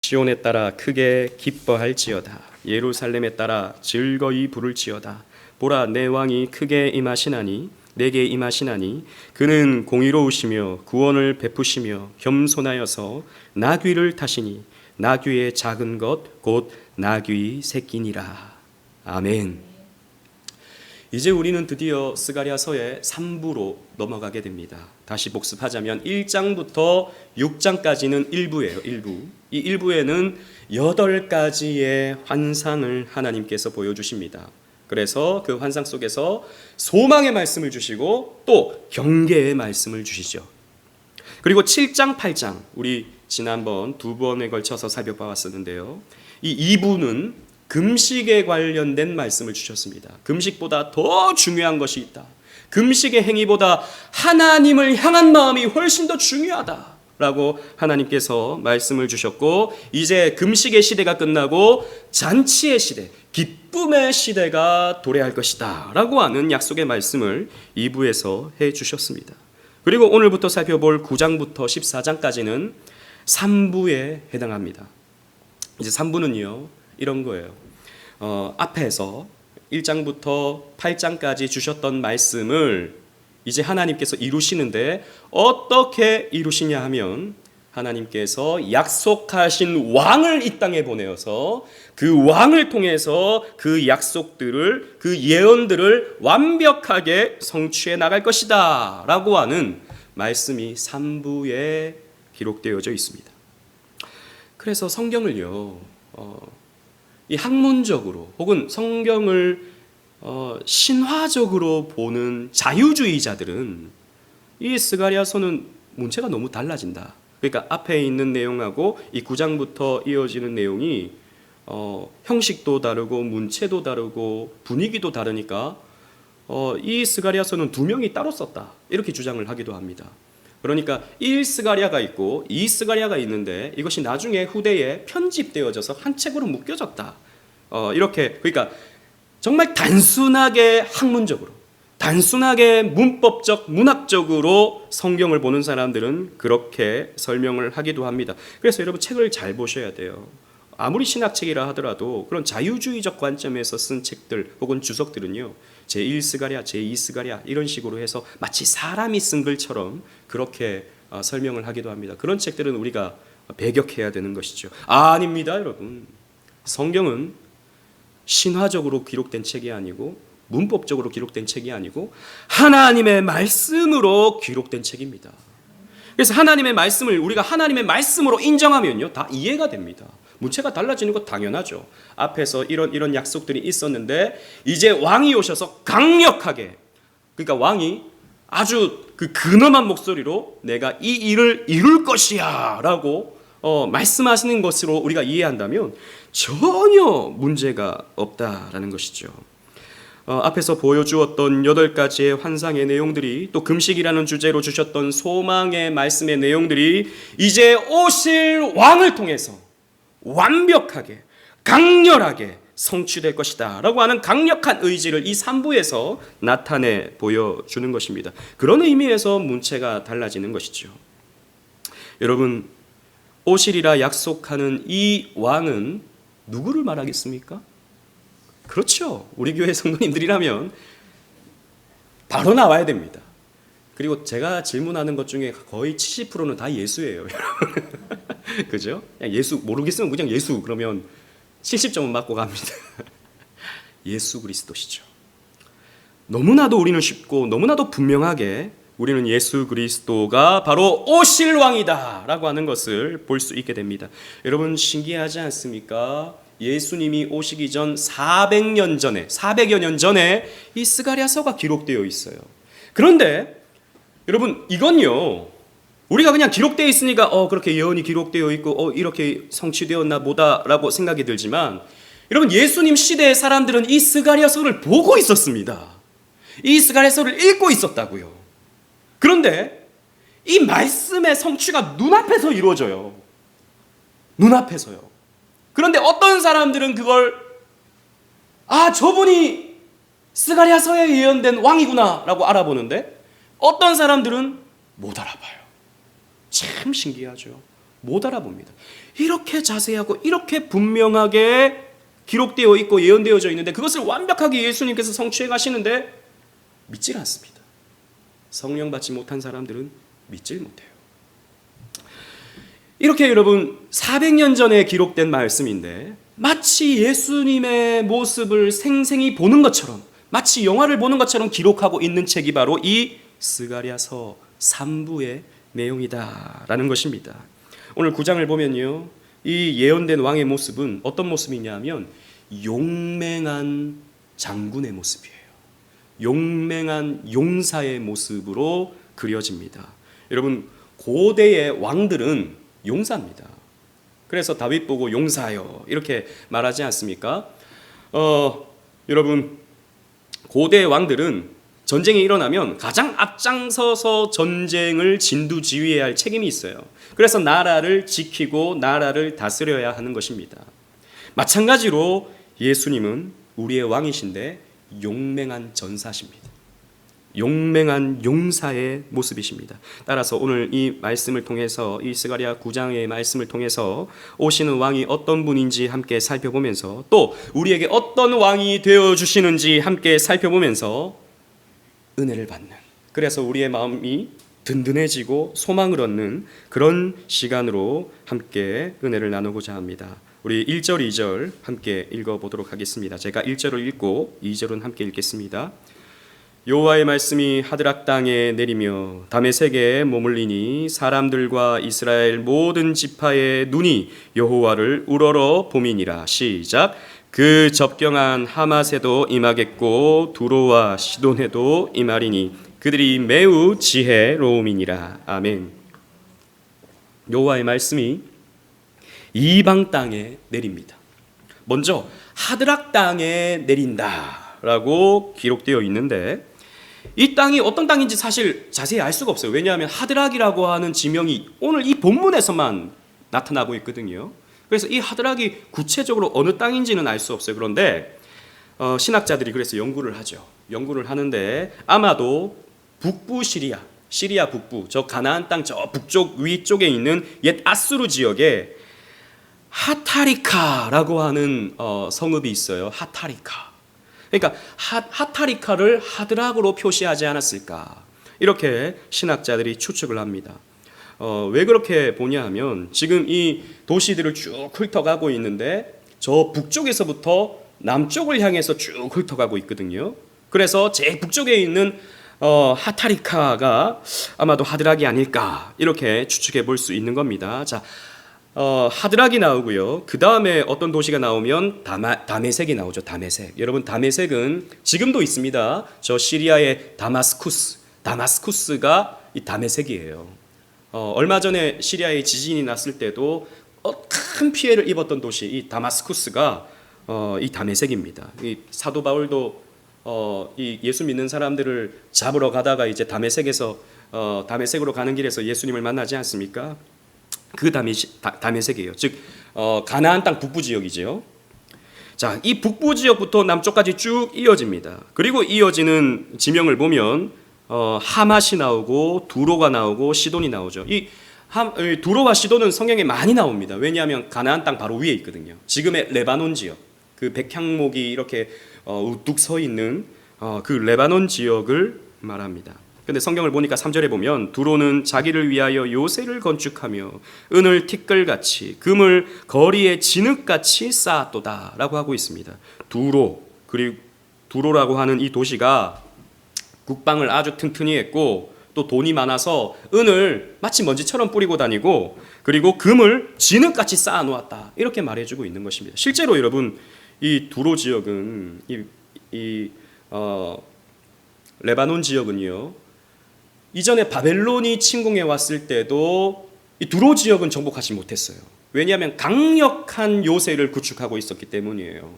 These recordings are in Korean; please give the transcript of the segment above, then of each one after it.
시온에 따라 크게 기뻐할지어다. 예루살렘에 따라 즐거이 부를지어다. 보라, 내 왕이 크게 임하시나니 내게 임하시나니 그는 공의로우시며 구원을 베푸시며 겸손하여서 나귀를 타시니 나귀의 작은 것 곧 나귀 새끼니라. 아멘. 이제 우리는 드디어 스가랴서의 3부로 넘어가게 됩니다. 다시 복습하자면 1장부터 6장까지는 일부예요. 이 일부에는 8가지의 환상을 하나님께서 보여주십니다. 그래서 그 환상 속에서 소망의 말씀을 주시고 또 경계의 말씀을 주시죠. 그리고 7장, 8장 우리 지난번 2번에 걸쳐서 살펴봤었는데요. 이 2부는 금식에 관련된 말씀을 주셨습니다. 금식보다 더 중요한 것이 있다. 금식의 행위보다 하나님을 향한 마음이 훨씬 더 중요하다라고 하나님께서 말씀을 주셨고, 이제 금식의 시대가 끝나고 잔치의 시대, 기쁨의 시대가 도래할 것이다 라고 하는 약속의 말씀을 2부에서 해주셨습니다. 그리고 오늘부터 살펴볼 9장부터 14장까지는 3부에 해당합니다. 이제 3부는요 이런 거예요. 앞에서 1장부터 8장까지 주셨던 말씀을 이제 하나님께서 이루시는데 어떻게 이루시냐 하면, 하나님께서 약속하신 왕을 이 땅에 보내어서 그 왕을 통해서 그 약속들을, 그 예언들을 완벽하게 성취해 나갈 것이다 라고 하는 말씀이 3부에 기록되어져 있습니다. 그래서 성경을요 이 학문적으로 혹은 성경을 신화적으로 보는 자유주의자들은 이 스가랴서는 문체가 너무 달라진다. 그러니까 앞에 있는 내용하고 이 9장부터 이어지는 내용이 형식도 다르고 문체도 다르고 분위기도 다르니까 이 스가랴서는 2명이 따로 썼다 이렇게 주장을 하기도 합니다. 그러니까 1스가랴가 있고 2스가랴가 있는데 이것이 나중에 후대에 편집되어져서 한 책으로 묶여졌다. 이렇게, 그러니까 정말 단순하게 학문적으로, 단순하게 문법적, 문학적으로 성경을 보는 사람들은 그렇게 설명을 하기도 합니다. 그래서 여러분 책을 잘 보셔야 돼요. 아무리 신학책이라 하더라도 그런 자유주의적 관점에서 쓴 책들 혹은 주석들은요 제1스가랴, 제2스가랴 이런 식으로 해서 마치 사람이 쓴 글처럼 그렇게 설명을 하기도 합니다. 그런 책들은 우리가 배격해야 되는 것이죠. 아닙니다 여러분. 성경은 신화적으로 기록된 책이 아니고 문법적으로 기록된 책이 아니고 하나님의 말씀으로 기록된 책입니다. 그래서 하나님의 말씀을 우리가 하나님의 말씀으로 인정하면요 다 이해가 됩니다. 문체가 달라지는 것 당연하죠. 앞에서 이런 약속들이 있었는데 이제 왕이 오셔서 강력하게, 그러니까 왕이 아주 그 근엄한 목소리로 내가 이 일을 이룰 것이야 라고 말씀하시는 것으로 우리가 이해한다면 전혀 문제가 없다라는 것이죠. 앞에서 보여주었던 8가지의 환상의 내용들이, 또 금식이라는 주제로 주셨던 소망의 말씀의 내용들이 이제 오실 왕을 통해서 완벽하게 강렬하게 성취될 것이다 라고 하는 강력한 의지를 이 3부에서 나타내 보여주는 것입니다. 그런 의미에서 문체가 달라지는 것이죠. 여러분, 오시리라 약속하는 이 왕은 누구를 말하겠습니까? 그렇죠. 우리 교회 성도님들이라면 바로 나와야 됩니다. 그리고 제가 질문하는 것 중에 거의 70%는 다 예수예요, 여러분. 그죠? 그냥 예수 모르겠으면 그냥 예수 그러면 70점은 맞고 갑니다. 예수 그리스도시죠. 너무나도 우리는 쉽고 너무나도 분명하게 우리는 예수 그리스도가 바로 오실 왕이다 라고 하는 것을 볼 수 있게 됩니다. 여러분 신기하지 않습니까? 예수님이 오시기 전 400여 년 전에 이 스가랴서가 기록되어 있어요. 그런데 여러분 이건요 우리가 그냥 기록되어 있으니까 그렇게 예언이 기록되어 있고 이렇게 성취되었나 보다라고 생각이 들지만, 여러분 예수님 시대의 사람들은 이 스가랴서를 보고 있었습니다. 이 스가랴서를 읽고 있었다고요. 그런데 이 말씀의 성취가 눈앞에서 이루어져요. 눈앞에서요. 그런데 어떤 사람들은 그걸 저분이 스가랴서에 예언된 왕이구나 라고 알아보는데 어떤 사람들은 못 알아봐요. 참 신기하죠. 못 알아봅니다. 이렇게 자세하고 이렇게 분명하게 기록되어 있고 예언되어져 있는데 그것을 완벽하게 예수님께서 성취해 가시는데 믿질 않습니다. 성령 받지 못한 사람들은 믿질 못해요. 이렇게 여러분 400년 전에 기록된 말씀인데 마치 예수님의 모습을 생생히 보는 것처럼, 마치 영화를 보는 것처럼 기록하고 있는 책이 바로 이 스가랴서 3부의 내용이다라는 것입니다. 오늘 9장을 보면요, 이 예언된 왕의 모습은 어떤 모습이냐 하면 용맹한 장군의 모습이에요. 용맹한 용사의 모습으로 그려집니다. 여러분, 고대의 왕들은 용사입니다. 그래서 다윗 보고 용사여 이렇게 말하지 않습니까? 여러분, 고대 왕들은 전쟁이 일어나면 가장 앞장서서 전쟁을 진두지휘해야 할 책임이 있어요. 그래서 나라를 지키고 나라를 다스려야 하는 것입니다. 마찬가지로 예수님은 우리의 왕이신데 용맹한 전사십니다. 용맹한 용사의 모습이십니다. 따라서 오늘 이 말씀을 통해서, 이 스가랴 9장의 말씀을 통해서 오시는 왕이 어떤 분인지 함께 살펴보면서, 또 우리에게 어떤 왕이 되어주시는지 함께 살펴보면서 은혜를 받는, 그래서 우리의 마음이 든든해지고 소망을 얻는 그런 시간으로 함께 은혜를 나누고자 합니다. 우리 1절 2절 함께 읽어보도록 하겠습니다. 제가 1절을 읽고 2절은 함께 읽겠습니다. 여호와의 말씀이 하드락 땅에 내리며 다메섹에 머물리니 사람들과 이스라엘 모든 지파의 눈이 여호와를 우러러 봄이니라. 시작. 그 접경한 하맛에도 임하겠고 두로와 시돈에도 임하리니 그들이 매우 지혜로움이니라. 아멘. 여호와의 말씀이 이방 땅에 내립니다. 먼저 하드락 땅에 내린다라고 기록되어 있는데 이 땅이 어떤 땅인지 사실 자세히 알 수가 없어요. 왜냐하면 하드락이라고 하는 지명이 오늘 이 본문에서만 나타나고 있거든요. 그래서 이 하드락이 구체적으로 어느 땅인지는 알 수 없어요. 그런데 신학자들이 그래서 연구를 하죠. 연구를 하는데 아마도 북부 시리아 북부, 저 가나안 땅 저 북쪽 위쪽에 있는 옛 아수르 지역에 하타리카라고 하는 성읍이 있어요. 하타리카. 그러니까 하타리카를 하드락으로 표시하지 않았을까, 이렇게 신학자들이 추측을 합니다. 왜 그렇게 보냐 하면 지금 이 도시들을 쭉 훑어가고 있는데 저 북쪽에서부터 남쪽을 향해서 쭉 훑어가고 있거든요. 그래서 제일 북쪽에 있는 하타리카가 아마도 하드락이 아닐까, 이렇게 추측해 볼 수 있는 겁니다. 자, 하드락이 나오고요. 그 다음에 어떤 도시가 나오면 다메섹이 나오죠. 다메섹. 여러분, 다메섹은 지금도 있습니다. 저 시리아의 다마스쿠스가 이 다메섹이에요. 얼마 전에 시리아에 지진이 났을 때도 큰 피해를 입었던 도시 이 다마스쿠스가 이 다메섹입니다. 이 사도 바울도 이 예수 믿는 사람들을 잡으러 가다가 이제 다메섹으로 가는 길에서 예수님을 만나지 않습니까? 그 다메섹이에요. 즉 가나안 땅 북부 지역이죠. 자, 이 북부 지역부터 남쪽까지 쭉 이어집니다. 그리고 이어지는 지명을 보면 하맛이 나오고 두로가 나오고 시돈이 나오죠. 이 두로와 시돈은 성경에 많이 나옵니다. 왜냐하면 가나안 땅 바로 위에 있거든요. 지금의 레바논 지역, 그 백향목이 이렇게 우뚝 서 있는 그 레바논 지역을 말합니다. 근데 성경을 보니까 3절에 보면 두로는 자기를 위하여 요새를 건축하며 은을 티끌같이 금을 거리에 진흙같이 쌓았도다 라고 하고 있습니다. 그리고 두로라고 하는 이 도시가 국방을 아주 튼튼히 했고 또 돈이 많아서 은을 마치 먼지처럼 뿌리고 다니고 그리고 금을 진흙같이 쌓아 놓았다, 이렇게 말해주고 있는 것입니다. 실제로 여러분, 이 두로 지역은 레바논 지역은요, 이전에 바벨론이 침공해 왔을 때도 이 두로 지역은 정복하지 못했어요. 왜냐하면 강력한 요새를 구축하고 있었기 때문이에요.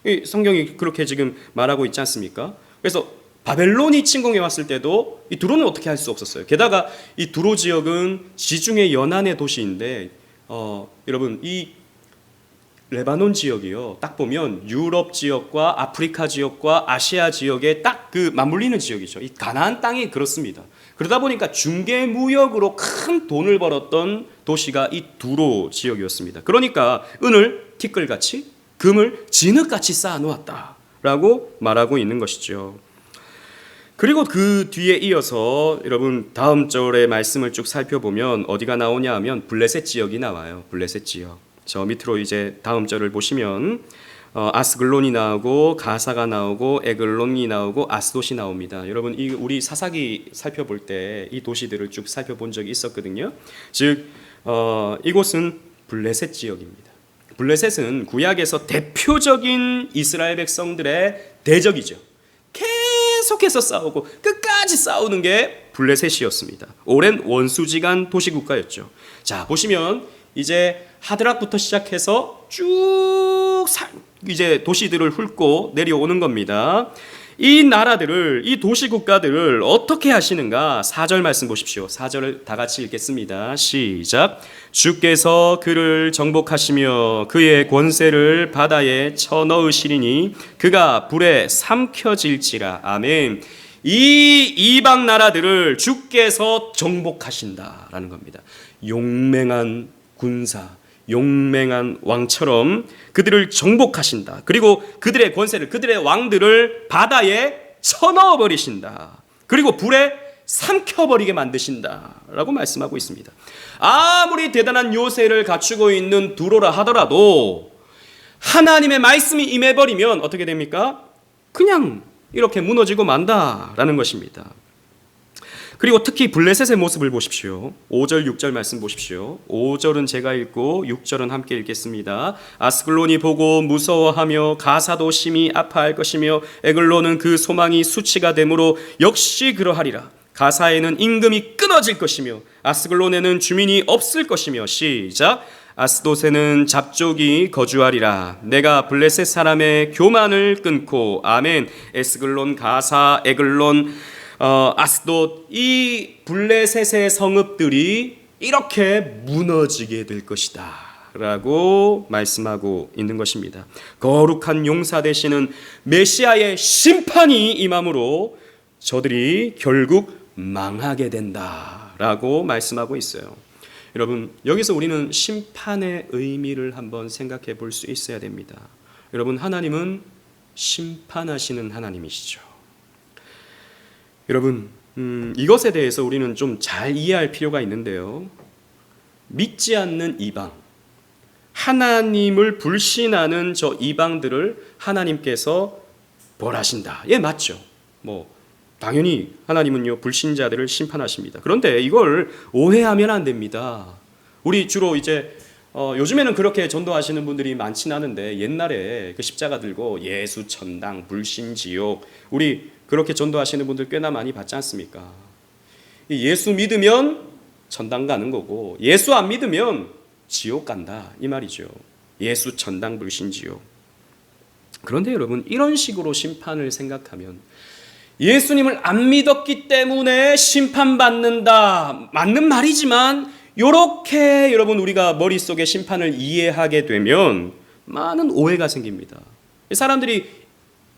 이 성경이 그렇게 지금 말하고 있지 않습니까? 그래서 바벨론이 침공해 왔을 때도 이 두로는 어떻게 할 수 없었어요. 게다가 이 두로 지역은 지중해 연안의 도시인데 여러분, 이 레바논 지역이요, 딱 보면 유럽 지역과 아프리카 지역과 아시아 지역에 딱 그 맞물리는 지역이죠. 이 가나안 땅이 그렇습니다. 그러다 보니까 중개 무역으로 큰 돈을 벌었던 도시가 이 두로 지역이었습니다. 그러니까 은을 티끌같이 금을 진흙같이 쌓아놓았다라고 말하고 있는 것이죠. 그리고 그 뒤에 이어서 여러분 다음 절의 말씀을 쭉 살펴보면 어디가 나오냐 하면 블레셋 지역이 나와요. 블레셋 지역. 저 밑으로 이제 다음 절을 보시면 아스글론이 나오고 가사가 나오고 에글론이 나오고 아스돗이 나옵니다. 여러분 우리 사사기 살펴볼 때 이 도시들을 쭉 살펴본 적이 있었거든요. 즉 이곳은 블레셋 지역입니다. 블레셋은 구약에서 대표적인 이스라엘 백성들의 대적이죠. 계속해서 싸우고 끝까지 싸우는 게 블레셋이었습니다. 오랜 원수지간 도시국가였죠. 자, 보시면 이제 하드락부터 시작해서 쭉 이제 도시들을 훑고 내려오는 겁니다. 이 나라들을, 이 도시국가들을 어떻게 하시는가? 4절 말씀 보십시오. 4절을 다 같이 읽겠습니다. 시작. 주께서 그를 정복하시며 그의 권세를 바다에 쳐넣으시리니 그가 불에 삼켜질지라. 아멘. 이 이방 나라들을 주께서 정복하신다라는 겁니다. 용맹한 군사, 용맹한 왕처럼 그들을 정복하신다. 그리고 그들의 권세를, 그들의 왕들을 바다에 쳐넣어 버리신다. 그리고 불에 삼켜버리게 만드신다라고 말씀하고 있습니다. 아무리 대단한 요새를 갖추고 있는 두로라 하더라도 하나님의 말씀이 임해버리면 어떻게 됩니까? 그냥 이렇게 무너지고 만다라는 것입니다. 그리고 특히 블레셋의 모습을 보십시오. 5절 6절 말씀 보십시오. 5절은 제가 읽고 6절은 함께 읽겠습니다. 아스글론이 보고 무서워하며 가사도 심히 아파할 것이며 에글론은 그 소망이 수치가 되므로 역시 그러하리라. 가사에는 임금이 끊어질 것이며 아스글론에는 주민이 없을 것이며. 시작. 아스돗에는 잡족이 거주하리라. 내가 블레셋 사람의 교만을 끊고. 아멘. 에스글론, 가사, 에글론, 아스돗, 이 블레셋의 성읍들이 이렇게 무너지게 될 것이다 라고 말씀하고 있는 것입니다. 거룩한 용사 되시는 메시아의 심판이 임함으로 저들이 결국 망하게 된다라고 말씀하고 있어요. 여러분, 여기서 우리는 심판의 의미를 한번 생각해 볼 수 있어야 됩니다. 여러분, 하나님은 심판하시는 하나님이시죠. 여러분, 이것에 대해서 우리는 좀 잘 이해할 필요가 있는데요. 믿지 않는 이방, 하나님을 불신하는 저 이방들을 하나님께서 벌하신다. 예, 맞죠. 당연히 하나님은요, 불신자들을 심판하십니다. 그런데 이걸 오해하면 안 됩니다. 우리 주로 이제 요즘에는 그렇게 전도하시는 분들이 많진 않은데 옛날에 그 십자가 들고 예수 천당, 불신 지옥, 우리 그렇게 전도하시는 분들 꽤나 많이 봤지 않습니까? 예수 믿으면 천당 가는 거고 예수 안 믿으면 지옥 간다 이 말이죠. 예수 천당 불신 지옥. 그런데 여러분, 이런 식으로 심판을 생각하면 예수님을 안 믿었기 때문에 심판받는다, 맞는 말이지만 이렇게 여러분 우리가 머릿속에 심판을 이해하게 되면 많은 오해가 생깁니다. 사람들이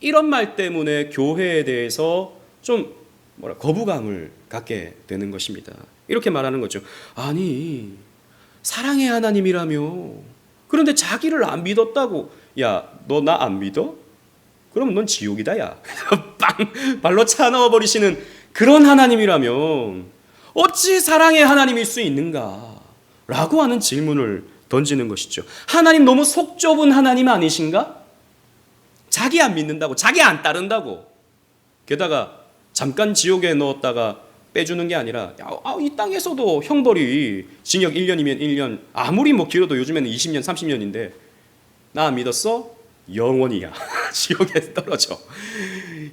이런 말 때문에 교회에 대해서 좀 거부감을 갖게 되는 것입니다. 이렇게 말하는 거죠. 아니, 사랑의 하나님이라며 그런데 자기를 안 믿었다고. 야, 너 나 안 믿어? 그럼 넌 지옥이다 야. 빵 발로 차 넣어버리시는 그런 하나님이라면 어찌 사랑의 하나님일 수 있는가? 라고 하는 질문을 던지는 것이죠. 하나님 너무 속 좁은 하나님 아니신가? 자기 안 믿는다고, 자기 안 따른다고, 게다가 잠깐 지옥에 넣었다가 빼주는 게 아니라 이 땅에서도 형벌이 징역 1년이면 1년, 아무리 길어도 요즘에는 20년 30년인데 나 안 믿었어? 영원이야. 지옥에 떨어져.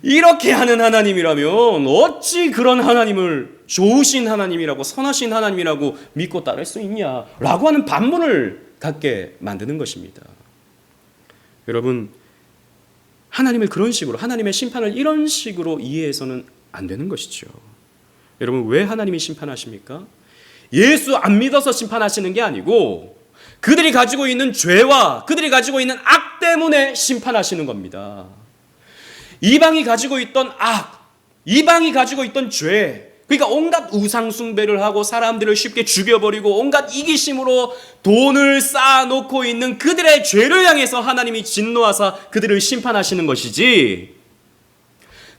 이렇게 하는 하나님이라면 어찌 그런 하나님을 좋으신 하나님이라고, 선하신 하나님이라고 믿고 따를 수 있냐라고 하는 반문을 갖게 만드는 것입니다. 여러분, 하나님을 그런 식으로, 하나님의 심판을 이런 식으로 이해해서는 안 되는 것이죠. 여러분, 왜 하나님이 심판하십니까? 예수 안 믿어서 심판하시는 게 아니고 그들이 가지고 있는 죄와 그들이 가지고 있는 악 때문에 심판하시는 겁니다. 이방이 가지고 있던 악, 이방이 가지고 있던 죄, 그러니까 온갖 우상 숭배를 하고 사람들을 쉽게 죽여버리고 온갖 이기심으로 돈을 쌓아놓고 있는 그들의 죄를 향해서 하나님이 진노하사 그들을 심판하시는 것이지,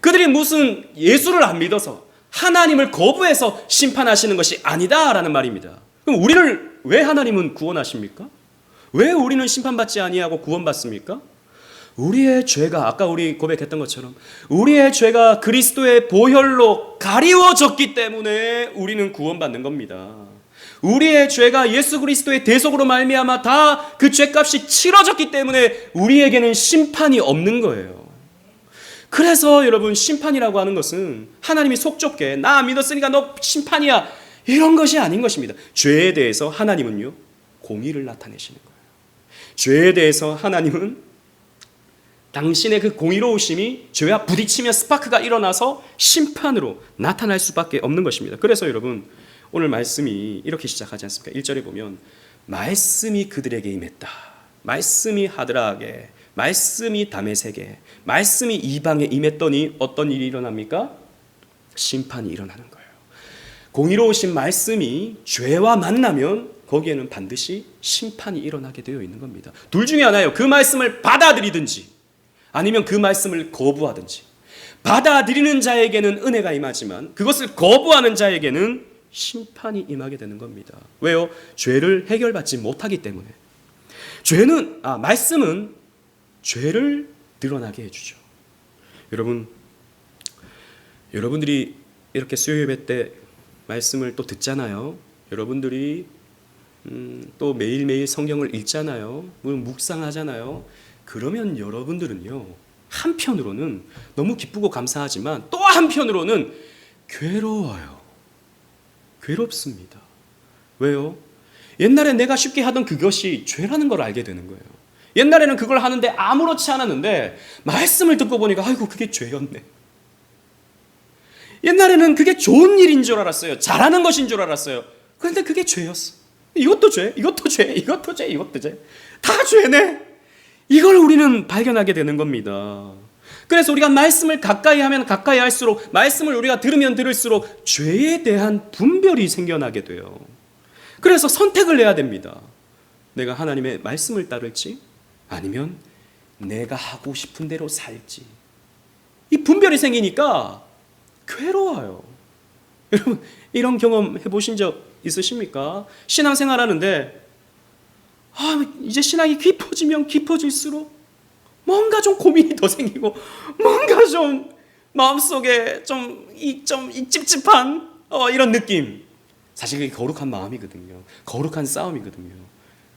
그들이 무슨 예수를 안 믿어서 하나님을 거부해서 심판하시는 것이 아니다라는 말입니다. 그럼 우리를 왜 하나님은 구원하십니까? 왜 우리는 심판받지 아니하고 구원받습니까? 우리의 죄가, 아까 우리 고백했던 것처럼 우리의 죄가 그리스도의 보혈로 가리워졌기 때문에 우리는 구원받는 겁니다. 우리의 죄가 예수 그리스도의 대속으로 말미암아 다 그 죄값이 치러졌기 때문에 우리에게는 심판이 없는 거예요. 그래서 여러분, 심판이라고 하는 것은 하나님이 속 좁게 나 믿었으니까 너 심판이야 이런 것이 아닌 것입니다. 죄에 대해서 하나님은요, 공의를 나타내시는 거예요. 죄에 대해서 하나님은 당신의 그 공의로우심이 죄와 부딪히며 스파크가 일어나서 심판으로 나타날 수밖에 없는 것입니다. 그래서 여러분, 오늘 말씀이 이렇게 시작하지 않습니까? 1절에 보면 말씀이 그들에게 임했다. 말씀이 하드락에, 말씀이 다메섹에, 말씀이 이방에 임했더니 어떤 일이 일어납니까? 심판이 일어나는 거예요. 공의로우신 말씀이 죄와 만나면 거기에는 반드시 심판이 일어나게 되어 있는 겁니다. 둘 중에 하나예요. 그 말씀을 받아들이든지 아니면 그 말씀을 거부하든지. 받아들이는 자에게는 은혜가 임하지만 그것을 거부하는 자에게는 심판이 임하게 되는 겁니다. 왜요? 죄를 해결받지 못하기 때문에. 말씀은 죄를 드러나게 해주죠. 여러분들이 이렇게 수요예배 때 말씀을 또 듣잖아요. 여러분들이 또 매일매일 성경을 읽잖아요. 묵상하잖아요. 그러면 여러분들은요, 한편으로는 너무 기쁘고 감사하지만 또 한편으로는 괴로워요. 괴롭습니다. 왜요? 옛날에 내가 쉽게 하던 그것이 죄라는 걸 알게 되는 거예요. 옛날에는 그걸 하는데 아무렇지 않았는데 말씀을 듣고 보니까 아이고, 그게 죄였네. 옛날에는 그게 좋은 일인 줄 알았어요. 잘하는 것인 줄 알았어요. 그런데 그게 죄였어. 이것도 죄, 이것도 죄, 이것도 죄, 이것도 죄. 다 죄네. 이걸 우리는 발견하게 되는 겁니다. 그래서 우리가 말씀을 가까이 하면 가까이 할수록, 말씀을 우리가 들으면 들을수록 죄에 대한 분별이 생겨나게 돼요. 그래서 선택을 해야 됩니다. 내가 하나님의 말씀을 따를지 아니면 내가 하고 싶은 대로 살지. 이 분별이 생기니까 괴로워요. 여러분, 이런 경험 해보신 적 있으십니까? 신앙생활 하는데 이제 신앙이 깊어지면 깊어질수록 뭔가 좀 고민이 더 생기고 뭔가 좀 마음속에 이 찝찝한 이런 느낌. 사실 그게 거룩한 마음이거든요. 거룩한 싸움이거든요.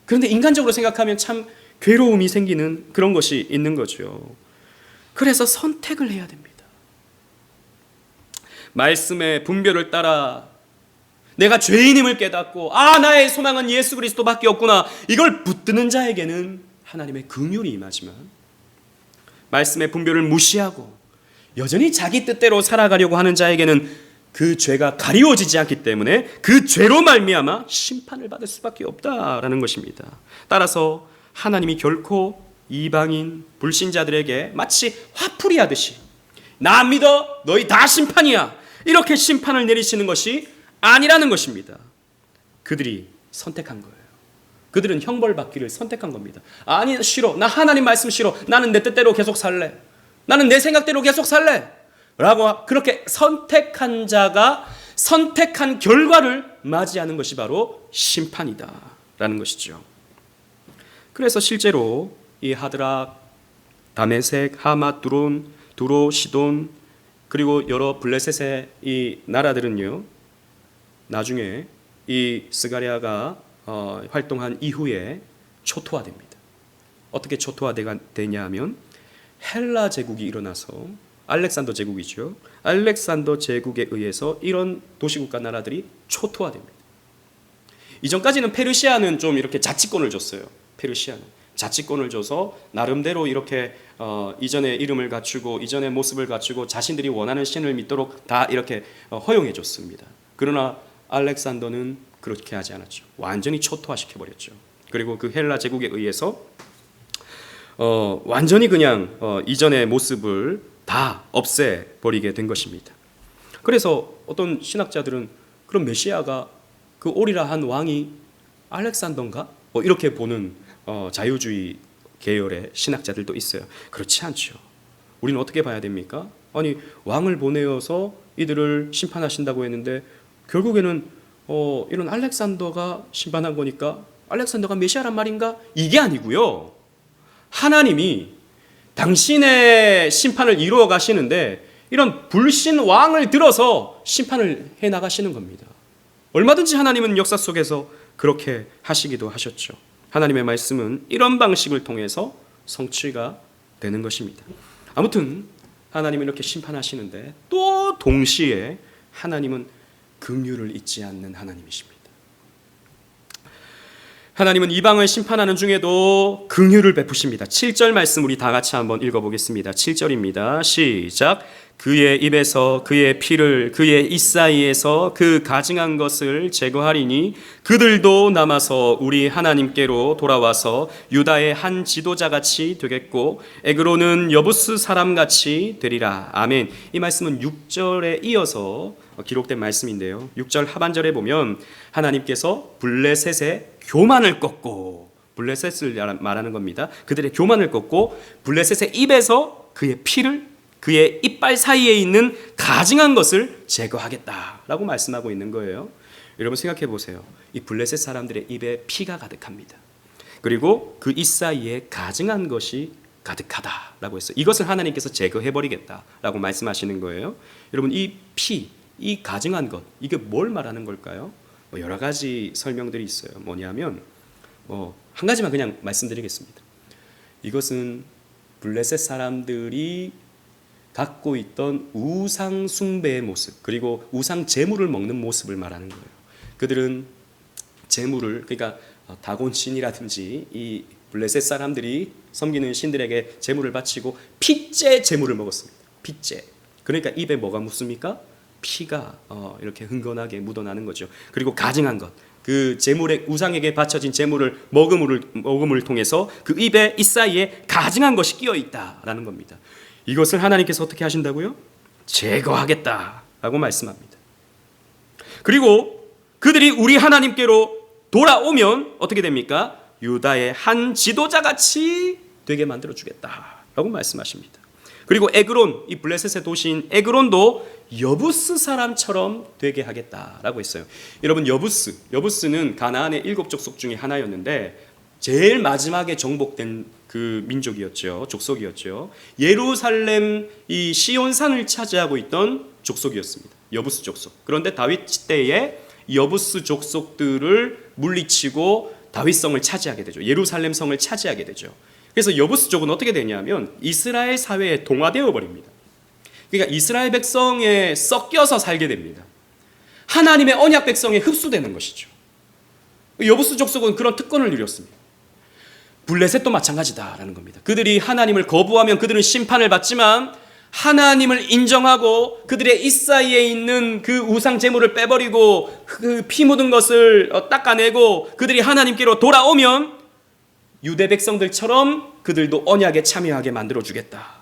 그런데 인간적으로 생각하면 참 괴로움이 생기는 그런 것이 있는 거죠. 그래서 선택을 해야 됩니다. 말씀의 분별을 따라 내가 죄인임을 깨닫고 나의 소망은 예수 그리스도밖에 없구나, 이걸 붙드는 자에게는 하나님의 긍휼이 임하지만 말씀의 분별을 무시하고 여전히 자기 뜻대로 살아가려고 하는 자에게는 그 죄가 가리워지지 않기 때문에 그 죄로 말미암아 심판을 받을 수밖에 없다라는 것입니다. 따라서 하나님이 결코 이방인 불신자들에게 마치 화풀이 하듯이 나 믿어 너희 다 심판이야 이렇게 심판을 내리시는 것이 아니라는 것입니다. 그들이 선택한 거예요. 그들은 형벌받기를 선택한 겁니다. 아니, 싫어. 나 하나님 말씀 싫어. 나는 내 뜻대로 계속 살래. 나는 내 생각대로 계속 살래. 라고 그렇게 선택한 자가 선택한 결과를 맞이하는 것이 바로 심판이다 라는 것이죠. 그래서 실제로 이 하드락, 다메섹, 하맛, 두로, 시돈, 그리고 여러 블레셋의 이 나라들은요, 나중에 이 스가랴가 활동한 이후에 초토화됩니다. 어떻게 초토화되냐 하면 헬라 제국이 일어나서, 알렉산더 제국이죠. 알렉산더 제국에 의해서 이런 도시국가 나라들이 초토화됩니다. 이전까지는 페르시아는 좀 이렇게 자치권을 줬어요. 페르시아는 자치권을 줘서 나름대로 이렇게 이전의 이름을 갖추고 이전의 모습을 갖추고 자신들이 원하는 신을 믿도록 다 이렇게 허용해 줬습니다. 그러나 알렉산더는 그렇게 하지 않았죠. 완전히 초토화시켜버렸죠. 그리고 그 헬라 제국에 의해서 완전히 그냥 이전의 모습을 다 없애버리게 된 것입니다. 그래서 어떤 신학자들은 그럼 메시아가 그 오리라 한 왕이 알렉산더인가? 뭐 이렇게 보는 자유주의 계열의 신학자들도 있어요. 그렇지 않죠. 우리는 어떻게 봐야 됩니까? 아니, 왕을 보내어서 이들을 심판하신다고 했는데 결국에는 이런 알렉산더가 심판한 거니까 알렉산더가 메시아란 말인가? 이게 아니고요. 하나님이 당신의 심판을 이루어 가시는데 이런 불신 왕을 들어서 심판을 해 나가시는 겁니다. 얼마든지 하나님은 역사 속에서 그렇게 하시기도 하셨죠. 하나님의 말씀은 이런 방식을 통해서 성취가 되는 것입니다. 아무튼 하나님은 이렇게 심판하시는데 또 동시에 하나님은 긍휼을 잊지 않는 하나님이십니다. 하나님은 이방을 심판하는 중에도 긍휼을 베푸십니다. 7절 말씀 우리 다 같이 한번 읽어보겠습니다. 7절입니다. 시작. 그의 입에서 그의 피를 그의 이사이에서 그 가증한 것을 제거하리니 그들도 남아서 우리 하나님께로 돌아와서 유다의 한 지도자같이 되겠고 에그로는 여부스 사람같이 되리라. 아멘. 이 말씀은 6절에 이어서 기록된 말씀인데요. 6절 하반절에 보면 하나님께서 블레셋의 교만을 꺾고, 블레셋을 말하는 겁니다. 그들의 교만을 꺾고 블레셋의 입에서 그의 피를 그의 이빨 사이에 있는 가증한 것을 제거하겠다라고 말씀하고 있는 거예요. 여러분 생각해 보세요. 이 블레셋 사람들의 입에 피가 가득합니다. 그리고 그 입 사이에 가증한 것이 가득하다라고 했어요. 이것을 하나님께서 제거해버리겠다라고 말씀하시는 거예요. 여러분 이 피, 이 가증한 것, 이게 뭘 말하는 걸까요? 여러 가지 설명들이 있어요. 뭐냐면 한 가지만 그냥 말씀드리겠습니다. 이것은 블레셋 사람들이 갖고 있던 우상 숭배의 모습, 그리고 우상 제물을 먹는 모습을 말하는 거예요. 그들은 제물을, 그러니까 다곤 신이라든지 이 블레셋 사람들이 섬기는 신들에게 제물을 바치고 핏째 제물을 먹었습니다. 핏째. 그러니까 입에 뭐가 묻습니까? 피가 이렇게 흥건하게 묻어나는 거죠. 그리고 가증한 것, 그 제물의 우상에게 바쳐진 제물을 먹음을 통해서 그 입에 이 사이에 가증한 것이 끼어 있다라는 겁니다. 이것을 하나님께서 어떻게 하신다고요? 제거하겠다라고 말씀합니다. 그리고 그들이 우리 하나님께로 돌아오면 어떻게 됩니까? 유다의 한 지도자같이 되게 만들어주겠다라고 말씀하십니다. 그리고 에그론, 이 블레셋의 도시인 에그론도 여부스 사람처럼 되게 하겠다라고 했어요. 여러분 여부스는 가나안의 7 족속 중에 하나였는데 제일 마지막에 정복된 그 민족이었죠. 족속이었죠. 예루살렘 이 시온산을 차지하고 있던 족속이었습니다. 여부스 족속. 그런데 다윗 때에 여부스 족속들을 물리치고 다윗성을 차지하게 되죠. 예루살렘 성을 차지하게 되죠. 그래서 여부스족은 어떻게 되냐면 이스라엘 사회에 동화되어 버립니다. 그러니까 이스라엘 백성에 섞여서 살게 됩니다. 하나님의 언약 백성에 흡수되는 것이죠. 여부스 족속은 그런 특권을 누렸습니다. 블레셋도 마찬가지다라는 겁니다. 그들이 하나님을 거부하면 그들은 심판을 받지만 하나님을 인정하고 그들의 입 사이에 있는 그 우상 제물을 빼버리고 그 피 묻은 것을 닦아내고 그들이 하나님께로 돌아오면 유대 백성들처럼 그들도 언약에 참여하게 만들어주겠다.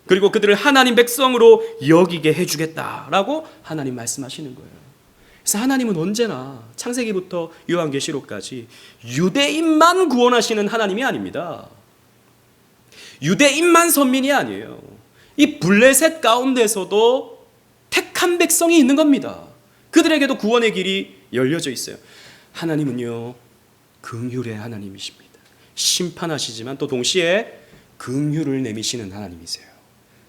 그리고 그들을 하나님 백성으로 여기게 해주겠다라고 하나님 말씀하시는 거예요. 그래서 하나님은 언제나 창세기부터 요한계시록까지 유대인만 구원하시는 하나님이 아닙니다. 유대인만 선민이 아니에요. 이 블레셋 가운데서도 택한 백성이 있는 겁니다. 그들에게도 구원의 길이 열려져 있어요. 하나님은요, 긍휼의 하나님이십니다. 심판하시지만 또 동시에 긍휼을 내미시는 하나님이세요.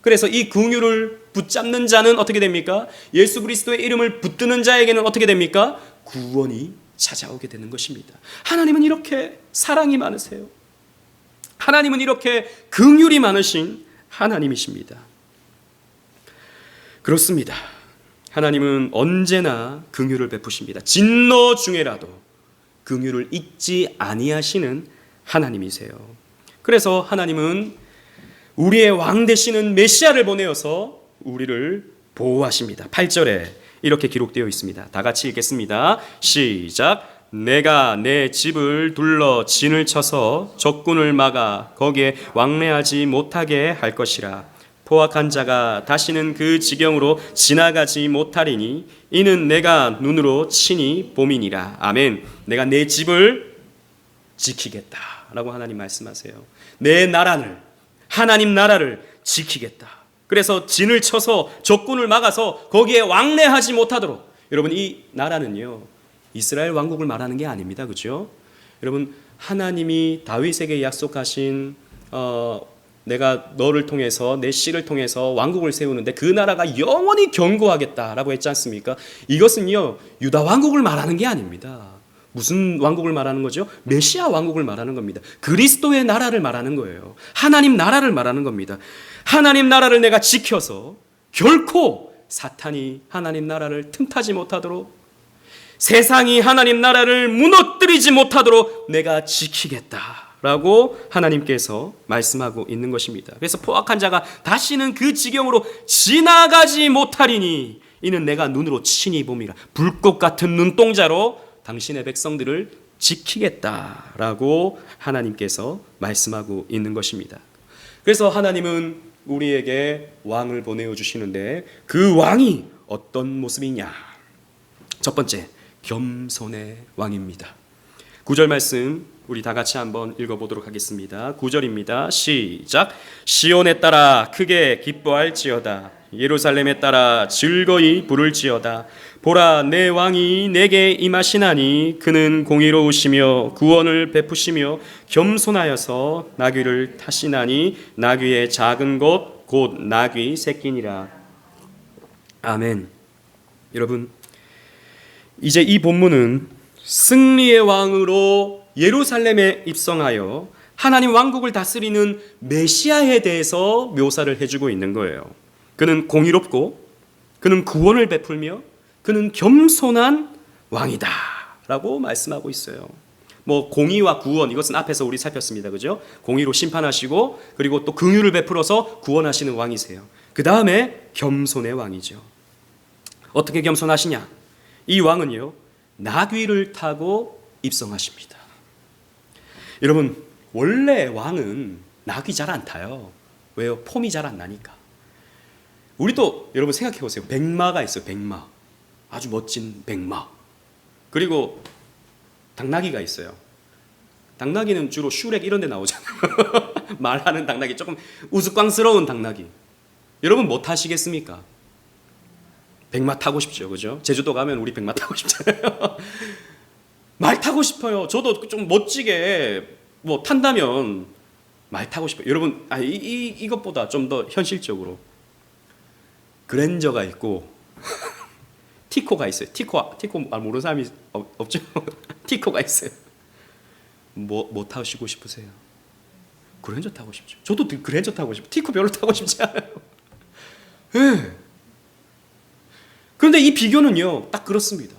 그래서 이 긍휼을 붙잡는 자는 어떻게 됩니까? 예수 그리스도의 이름을 붙드는 자에게는 어떻게 됩니까? 구원이 찾아오게 되는 것입니다. 하나님은 이렇게 사랑이 많으세요. 하나님은 이렇게 긍휼이 많으신 하나님이십니다. 그렇습니다. 하나님은 언제나 긍휼을 베푸십니다. 진노 중에라도 긍휼을 잊지 아니하시는 하나님이세요. 그래서 하나님은 우리의 왕 되시는 메시아를 보내어서 우리를 보호하십니다. 8절에 이렇게 기록되어 있습니다. 다 같이 읽겠습니다. 시작. 내가 내 집을 둘러 진을 쳐서 적군을 막아 거기에 왕래하지 못하게 할 것이라. 포악한 자가 다시는 그 지경으로 지나가지 못하리니 이는 내가 눈으로 친히 봄이니라. 아멘. 내가 내 집을 지키겠다라고 하나님 말씀하세요. 내 나라를, 하나님 나라를 지키겠다. 그래서 진을 쳐서 적군을 막아서 거기에 왕래하지 못하도록. 여러분, 이 나라는요 이스라엘 왕국을 말하는 게 아닙니다. 그렇죠? 여러분, 하나님이 다윗에게 약속하신 내가 너를 통해서 내 씨를 통해서 왕국을 세우는데 그 나라가 영원히 견고하겠다라고 했지 않습니까? 이것은요 유다 왕국을 말하는 게 아닙니다. 무슨 왕국을 말하는 거죠? 메시아 왕국을 말하는 겁니다. 그리스도의 나라를 말하는 거예요. 하나님 나라를 말하는 겁니다. 하나님 나라를 내가 지켜서 결코 사탄이 하나님 나라를 틈타지 못하도록, 세상이 하나님 나라를 무너뜨리지 못하도록 내가 지키겠다라고 하나님께서 말씀하고 있는 것입니다. 그래서 포악한 자가 다시는 그 지경으로 지나가지 못하리니 이는 내가 눈으로 친히 봄이라. 불꽃 같은 눈동자로 당신의 백성들을 지키겠다라고 하나님께서 말씀하고 있는 것입니다. 그래서 하나님은 우리에게 왕을 보내어 주시는데 그 왕이 어떤 모습이냐? 첫 번째, 겸손의 왕입니다. 9절 말씀 우리 다 같이 한번 읽어보도록 하겠습니다. 9절입니다. 시작. 시온에 따라 크게 기뻐할지어다. 예루살렘에 따라 즐거이 부를지어다. 보라, 내 왕이 내게 임하시나니 그는 공의로우시며 구원을 베푸시며 겸손하여서 나귀를 타시나니 나귀의 작은 것 곧 나귀 새끼니라. 아멘. 여러분, 이제 이 본문은 승리의 왕으로 예루살렘에 입성하여 하나님 왕국을 다스리는 메시아에 대해서 묘사를 해주고 있는 거예요. 그는 공의롭고 그는 구원을 베풀며 그는 겸손한 왕이다 라고 말씀하고 있어요. 공의와 구원, 이것은 앞에서 우리 살폈습니다. 그죠? 공의로 심판하시고 그리고 또 긍휼을 베풀어서 구원하시는 왕이세요. 그 다음에 겸손의 왕이죠. 어떻게 겸손하시냐? 이 왕은요 나귀를 타고 입성하십니다. 여러분, 원래 왕은 나귀 잘 안 타요. 왜요? 폼이 잘 안 나니까. 우리도 여러분 생각해 보세요. 백마가 있어요. 백마. 아주 멋진 백마. 그리고 당나귀가 있어요. 당나귀는 주로 슈렉 이런 데 나오잖아요. 말하는 당나귀, 조금 우스꽝스러운 당나귀. 여러분 뭐 타시겠습니까? 백마 타고 싶죠. 그죠? 제주도 가면 우리 백마 타고 싶잖아요. 말 타고 싶어요. 저도 좀 멋지게 탄다면 말 타고 싶어요. 여러분, 이것보다 좀 더 현실적으로 그랜저가 있고 티코가 있어요. 티코 모르는 사람이 없죠? 티코가 있어요. 뭐 타시고 싶으세요? 그랜저 타고 싶죠. 저도 그랜저 타고 싶어요. 티코 별로 타고 싶지 않아요. 네. 그런데 이 비교는요 딱 그렇습니다.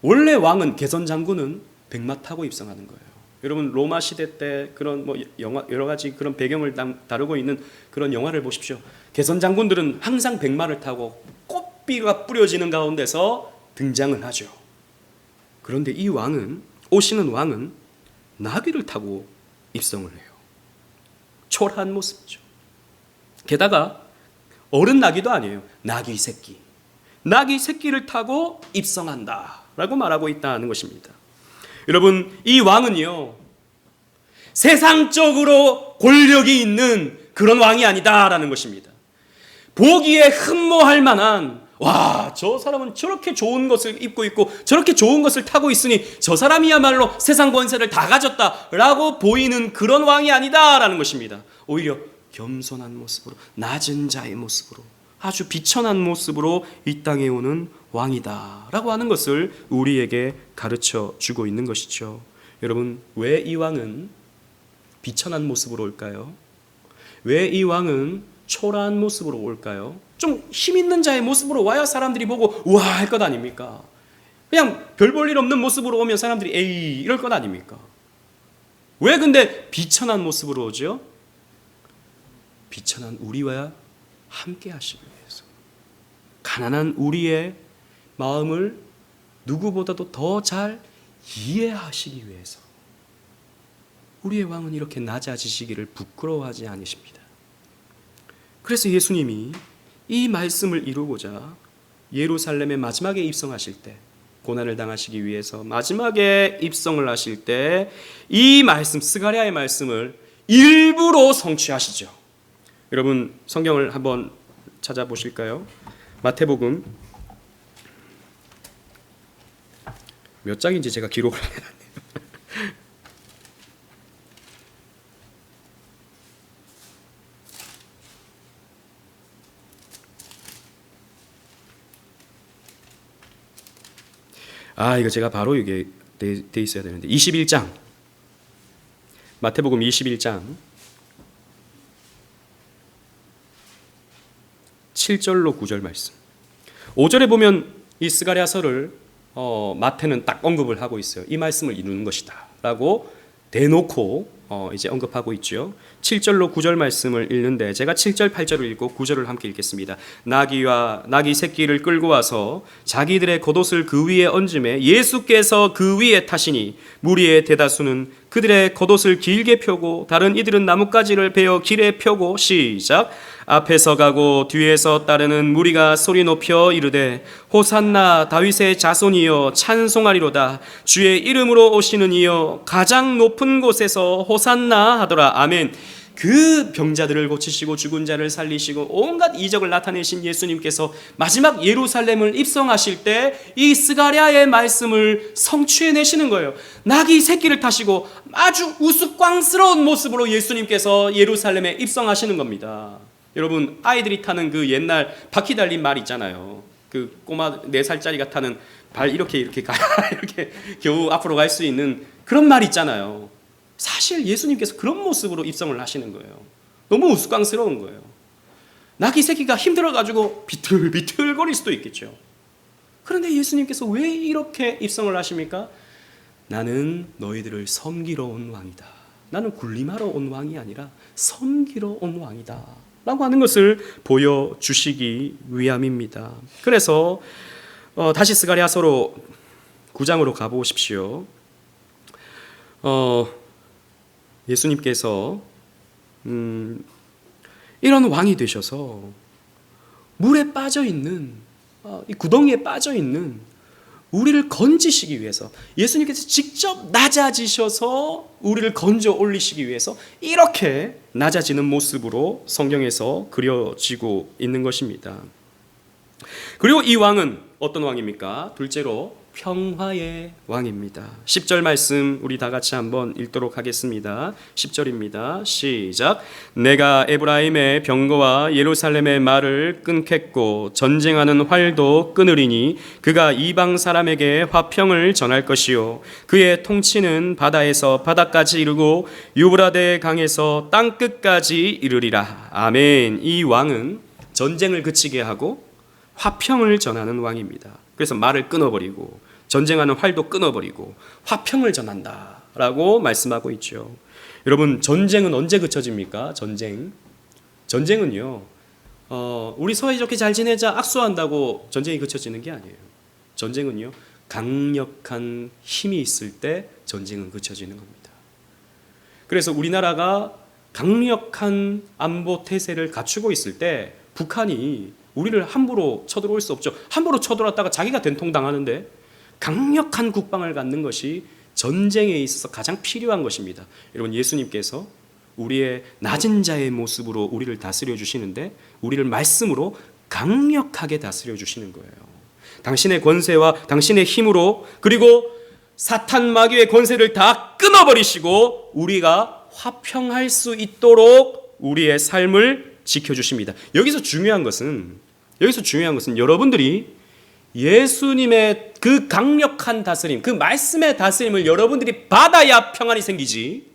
원래 왕은 개선 장군은 백마 타고 입성하는 거예요. 여러분, 로마 시대 때 그런 영화, 여러 가지 그런 배경을 다루고 있는 그런 영화를 보십시오. 개선 장군들은 항상 백마를 타고 꽃비가 뿌려지는 가운데서 등장을 하죠. 그런데 이 왕은, 오시는 왕은 나귀를 타고 입성을 해요. 초라한 모습이죠. 게다가 어른 나귀도 아니에요. 나귀 새끼. 나귀 새끼를 타고 입성한다 라고 말하고 있다는 것입니다. 여러분, 이 왕은요 세상적으로 권력이 있는 그런 왕이 아니다라는 것입니다. 보기에 흠모할 만한, 와, 저 사람은 저렇게 좋은 것을 입고 있고 저렇게 좋은 것을 타고 있으니 저 사람이야말로 세상 권세를 다 가졌다라고 보이는 그런 왕이 아니다라는 것입니다. 오히려 겸손한 모습으로, 낮은 자의 모습으로, 아주 비천한 모습으로 이 땅에 오는 왕이다라고 하는 것을 우리에게 가르쳐 주고 있는 것이죠. 여러분, 왜 이 왕은 비천한 모습으로 올까요? 왜 이 왕은 초라한 모습으로 올까요? 좀 힘 있는 자의 모습으로 와야 사람들이 보고 우와 할 것 아닙니까? 그냥 별 볼 일 없는 모습으로 오면 사람들이 에이 이럴 것 아닙니까? 왜 근데 비천한 모습으로 오죠? 비천한 우리와 함께 하시기 위해서, 가난한 우리의 마음을 누구보다도 더 잘 이해하시기 위해서 우리의 왕은 이렇게 낮아지시기를 부끄러워하지 않으십니다. 그래서 예수님이 이 말씀을 이루고자 예루살렘의 마지막에 입성하실 때, 고난을 당하시기 위해서 마지막에 입성을 하실 때 이 말씀, 스가랴의 말씀을 일부러 성취하시죠. 여러분 성경을 한번 찾아보실까요? 마태복음 몇 장인지 제가 기록을 해놨네요. 이거 제가 바로 이게 돼 있어야 되는데 21장, 마태복음 21장 7절로 9절 말씀. 5절에 보면 이 스가랴서를 마태는 딱 언급을 하고 있어요. 이 말씀을 이루는 것이다 라고 대놓고 이제 언급하고 있죠. 7절로 9절 말씀을 읽는데 제가 7절 8절을 읽고 9절을 함께 읽겠습니다. 나귀 새끼를 끌고 와서 자기들의 겉옷을 그 위에 얹음에 예수께서 그 위에 타시니 무리의 대다수는 그들의 겉옷을 길게 펴고 다른 이들은 나뭇가지를 베어 길에 펴고 시작. 앞에서 가고 뒤에서 따르는 무리가 소리 높여 이르되 호산나 다윗의 자손이여 찬송하리로다. 주의 이름으로 오시는 이여 가장 높은 곳에서 호산나 하더라. 아멘. 그 병자들을 고치시고 죽은 자를 살리시고 온갖 이적을 나타내신 예수님께서 마지막 예루살렘을 입성하실 때 이 스가랴의 말씀을 성취해내시는 거예요. 나귀 새끼를 타시고 아주 우스꽝스러운 모습으로 예수님께서 예루살렘에 입성하시는 겁니다. 여러분 아이들이 타는 그 옛날 바퀴 달린 말 있잖아요. 그 꼬마 4살짜리가 타는 발 이렇게 가 이렇게 겨우 앞으로 갈 수 있는 그런 말 있잖아요. 사실 예수님께서 그런 모습으로 입성을 하시는 거예요. 너무 우스꽝스러운 거예요. 나귀 새끼가 힘들어가지고 비틀비틀거릴 수도 있겠죠. 그런데 예수님께서 왜 이렇게 입성을 하십니까? 나는 너희들을 섬기러 온 왕이다. 나는 군림하러 온 왕이 아니라 섬기러 온 왕이다 라고 하는 것을 보여주시기 위함입니다. 그래서 다시 스가랴서로 9장으로 가보십시오. 예수님께서 이런 왕이 되셔서 물에 빠져있는 이 구덩이에 빠져있는 우리를 건지시기 위해서 예수님께서 직접 낮아지셔서 우리를 건져 올리시기 위해서 이렇게 낮아지는 모습으로 성경에서 그려지고 있는 것입니다. 그리고 이 왕은 어떤 왕입니까? 둘째로 평화의 왕입니다. 10절 말씀 우리 다 같이 한번 읽도록 하겠습니다. 10절입니다. 시작. 내가 에브라임의 병거와 예루살렘의 말을 끊겠고 전쟁하는 활도 끊으리니 그가 이방 사람에게 화평을 전할 것이요 그의 통치는 바다에서 바다까지 이르고 유브라데 강에서 땅끝까지 이르리라. 아멘. 이 왕은 전쟁을 그치게 하고 화평을 전하는 왕입니다. 그래서 말을 끊어버리고 전쟁하는 활도 끊어버리고 화평을 전한다라고 말씀하고 있죠. 여러분 전쟁은 언제 그쳐집니까? 전쟁은요 우리 사이좋게 잘 지내자 악수한다고 전쟁이 그쳐지는 게 아니에요. 전쟁은요 강력한 힘이 있을 때 전쟁은 그쳐지는 겁니다. 그래서 우리나라가 강력한 안보 태세를 갖추고 있을 때 북한이 우리를 함부로 쳐들어올 수 없죠. 함부로 쳐들어왔다가 자기가 된통당하는데 강력한 국방을 갖는 것이 전쟁에 있어서 가장 필요한 것입니다. 여러분 예수님께서 우리의 낮은 자의 모습으로 우리를 다스려 주시는데 우리를 말씀으로 강력하게 다스려 주시는 거예요. 당신의 권세와 당신의 힘으로 그리고 사탄 마귀의 권세를 다 끊어버리시고 우리가 화평할 수 있도록 우리의 삶을 지켜주십니다. 여기서 중요한 것은 여러분들이 예수님의 그 강력한 다스림, 그 말씀의 다스림을 여러분들이 받아야 평안이 생기지.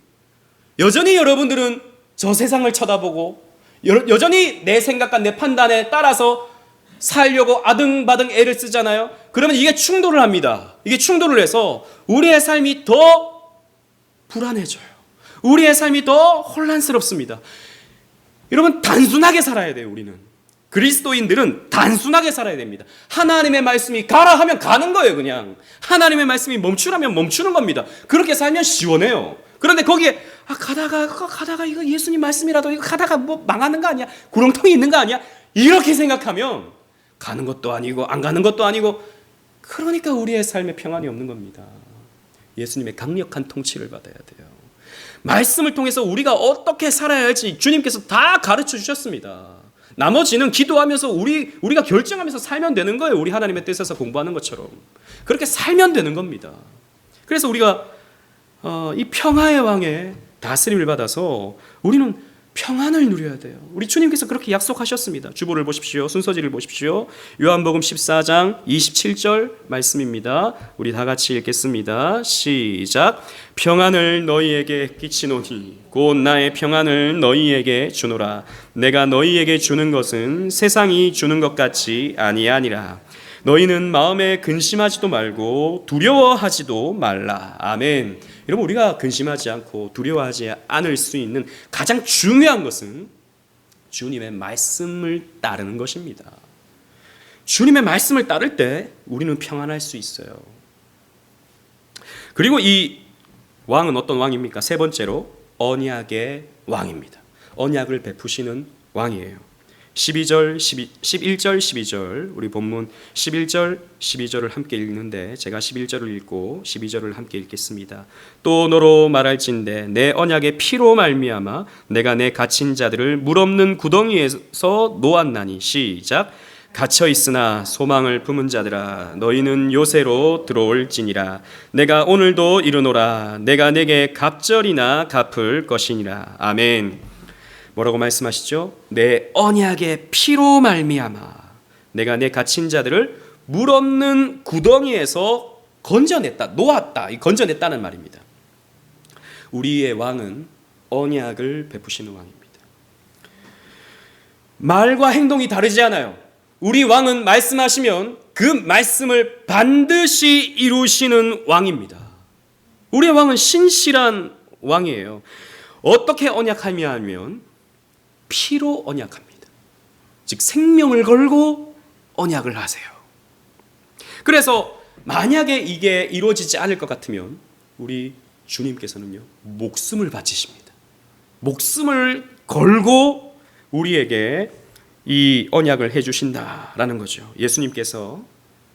여전히 여러분들은 저 세상을 쳐다보고 여전히 내 생각과 내 판단에 따라서 살려고 아등바등 애를 쓰잖아요. 그러면 이게 충돌을 합니다. 이게 충돌을 해서 우리의 삶이 더 불안해져요. 우리의 삶이 더 혼란스럽습니다. 여러분 단순하게 살아야 돼요. 우리는 그리스도인들은 단순하게 살아야 됩니다. 하나님의 말씀이 가라 하면 가는 거예요. 그냥 하나님의 말씀이 멈추라면 멈추는 겁니다. 그렇게 살면 시원해요. 그런데 거기에 가다가 이거 예수님 말씀이라도 이거 가다가 뭐 망하는 거 아니야? 구렁텅이 있는 거 아니야? 이렇게 생각하면 가는 것도 아니고 안 가는 것도 아니고, 그러니까 우리의 삶에 평안이 없는 겁니다. 예수님의 강력한 통치를 받아야 돼요. 말씀을 통해서 우리가 어떻게 살아야 할지 주님께서 다 가르쳐 주셨습니다. 나머지는 기도하면서 우리가 결정하면서 살면 되는 거예요. 우리 하나님의 뜻에서 공부하는 것처럼 그렇게 살면 되는 겁니다. 그래서 우리가 이 평화의 왕의 다스림을 받아서 우리는 평안을 누려야 돼요. 우리 주님께서 그렇게 약속하셨습니다. 주보를 보십시오. 순서지를 보십시오. 요한복음 14장 27절 말씀입니다. 우리 다 같이 읽겠습니다. 시작. 평안을 너희에게 끼치노니 곧 나의 평안을 너희에게 주노라. 내가 너희에게 주는 것은 세상이 주는 것 같이 아니하니라. 너희는 마음에 근심하지도 말고 두려워하지도 말라. 아멘. 여러분, 우리가 근심하지 않고 두려워하지 않을 수 있는 가장 중요한 것은 주님의 말씀을 따르는 것입니다. 주님의 말씀을 따를 때 우리는 평안할 수 있어요. 그리고 이 왕은 어떤 왕입니까? 세 번째로 언약의 왕입니다. 언약을 베푸시는 왕이에요. 11절, 12절, 우리 본문 11절, 12절을 함께 읽는데 제가 11절을 읽고 12절을 함께 읽겠습니다. 또 너로 말할진대 내 언약의 피로 말미암아 내가 내 갇힌 자들을 물 없는 구덩이에서 놓았나니. 시작. 갇혀 있으나 소망을 품은 자들아 너희는 요새로 들어올지니라. 내가 오늘도 이르노라. 내가 내게 갑절이나 갚을 것이니라. 아멘. 뭐라고 말씀하시죠? 내 언약의 피로 말미암아 내가 내 갇힌 자들을 물 없는 구덩이에서 건져냈다, 놓았다. 건져냈다는 말입니다. 우리의 왕은 언약을 베푸시는 왕입니다. 말과 행동이 다르지 않아요. 우리 왕은 말씀하시면 그 말씀을 반드시 이루시는 왕입니다. 우리의 왕은 신실한 왕이에요. 어떻게 언약하며 하면 피로 언약합니다. 즉 생명을 걸고 언약을 하세요. 그래서 만약에 이게 이루어지지 않을 것 같으면 우리 주님께서는요 목숨을 바치십니다. 목숨을 걸고 우리에게 이 언약을 해주신다라는 거죠. 예수님께서